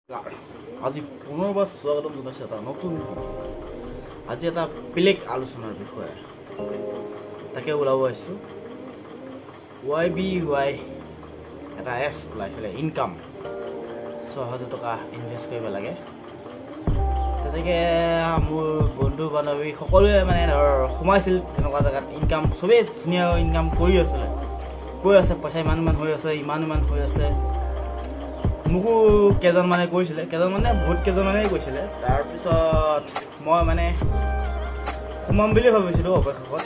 আজি পুনৰবাৰ স্বাগতম জনাইছোঁ এটা নতুন আজি এটা বেলেগ আলোচনাৰ বিষয়ে তাকে ওলাব আহিছোঁ। YBY এটা এপ ওলাইছিলে ইনকাম ৬,০০০ টকা ইনভেষ্ট কৰিব লাগে। তেনেকৈ মোৰ বন্ধু বান্ধৱী সকলোৱে মানে ধৰ সোমাইছিল তেনেকুৱা জেগাত ইনকাম চবেই ধুনীয়া ইনকাম কৰি আছিলে কৈ আছে পইচা ইমান হৈ আছে ইমান হৈ আছে। মোকো কেইজনমানে কৈছিলে বহুত কেইজনমানেই কৈছিলে। তাৰপিছত মই মানে সোমাম বুলি ভাবিছিলোঁ অৱশেষত।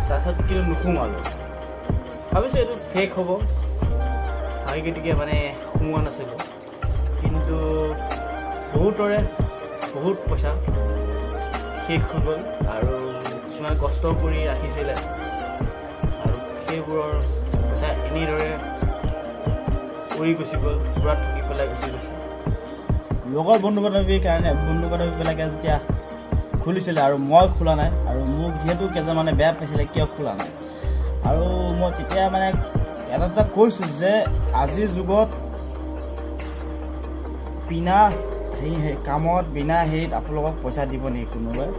তাৰপিছত কিন্তু নোসোমালোঁ, ভাবিছোঁ এইটো ফেক হ'ব সেই গতিকে মানে সোমোৱা নাছিলোঁ। কিন্তু বহুতৰে বহুত পইচা শেষ হৈ গ'ল আৰু কিছুমান কষ্ট কৰি ৰাখিছিলে আৰু সেইবোৰৰ পইচা এনেদৰে উৰি গুচি গ'ল, পূৰা ঠকি পেলাই গুচি গৈছে। লগৰ বন্ধু বান্ধৱীবিলাকে যেতিয়া খুলিছিলে আৰু মই খোলা নাই আৰু মোক যিহেতু কেইজনমানে বেয়া পাইছিলে কিয় খোলা নাই। আৰু মই তেতিয়া মানে এটা কৈছোঁ যে আজিৰ যুগত বিনা কামত বিনা হেৰিত আপোনালোকক পইচা দিব নেকি কোনোবাই?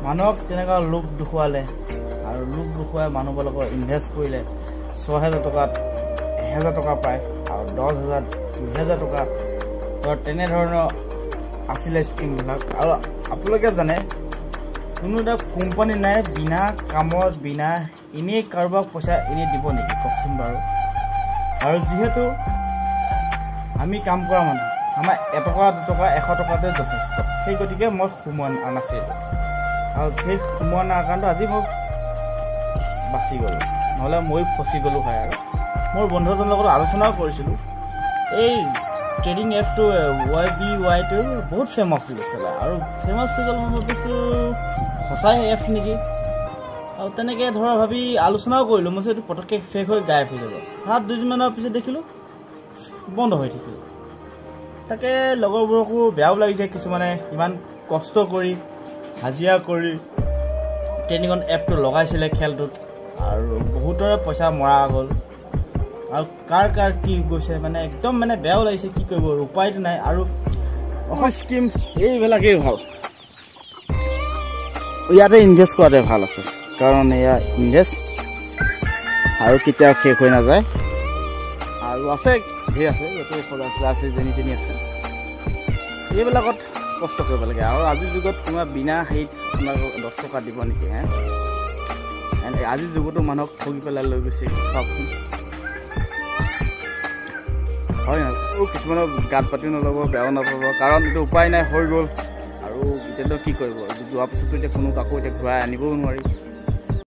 মানুহক তেনেকুৱা লোভ দেখুৱালে আৰু লোভ দেখুৱাই মানুহবিলাকক ইনভেষ্ট কৰিলে। ৬,০০০ টকাত ১,০০০ টকা পায় আৰু ১০,০০০ ২,০০০ টকা তেনেধৰণৰ আছিলে স্কিমবিলাক। আৰু আপোনালোকে জানে কোনো এটা কোম্পানী নাই বিনা কামত বিনা এনেই কাৰোবাক পইচা এনেই দিব নেকি কওকচোন বাৰু। আৰু যিহেতু আমি কাম কৰা মানুহ আমাৰ এটকা দুটকা ১০০ টকাতে যথেষ্ট, সেই গতিকে মই সোমোৱা নাছিলোঁ। আৰু সেই সোমোৱা নাই কাৰণটো আজি মই বাচি গ'লোঁ, নহ'লে মই ফচি গ'লোঁ হয়। আৰু মোৰ বন্ধুজনৰ লগত আলোচনাও কৰিছিলোঁ। এই ট্ৰেডিং এপটো YBYটো বহুত ফেমাছ হৈছিলে আৰু ফেমাছ হৈ গ'ল। মই ভাবিছোঁ সঁচাই এপ নেকি আৰু তেনেকৈ ভাবি আলোচনাও কৰিলোঁ। মই এইটো পটককৈ ফেক হৈ গায়ব হৈ যাব। তাত ২ দিনমানৰ পিছত দেখিলোঁ বন্ধ হৈ থাকিল। তাকে লগৰবোৰকো বেয়াও লাগিছে, কিছুমানে ইমান কষ্ট কৰি হাজিৰা কৰি ট্ৰেডিঙত এপটো লগাইছিলে খেলটোত আৰু বহুতৰে পইচা মৰা গ'ল। আৰু কাৰ কি গৈছে মানে একদম মানে বেয়াও লাগিছে, কি কৰিব উপায়টো নাই। আৰু স্কিম এইবিলাকেই ভাল, ইয়াতে ইনভেষ্ট কৰাটোৱে ভাল আছে কাৰণ এয়া ইনভেষ্ট আৰু কেতিয়াও শেষ হৈ নাযায়। আৰু আছে ধেৰ আছে ইয়াতো আছে যেনি আছে। এইবিলাকত কষ্ট কৰিব লাগে। আৰু আজিৰ যুগত কোনোবা বিনা হেৰিত আপোনাক ১০ টকা দিব নেকি হে? আজিৰ যুগতো মানুহক ঠগি পেলাই লৈ গৈছে চাওকচোন, হয় নহয়? কিছুমানৰ গাত পাতি নল'ব, বেয়াও নাপাব কাৰণ এইটো উপায় নাই হৈ গ'ল। আৰু এতিয়াতো কি কৰিব, যোৱাৰ পিছতো এতিয়া কোনো কাকো এতিয়া ঘূৰাই আনিবও নোৱাৰি।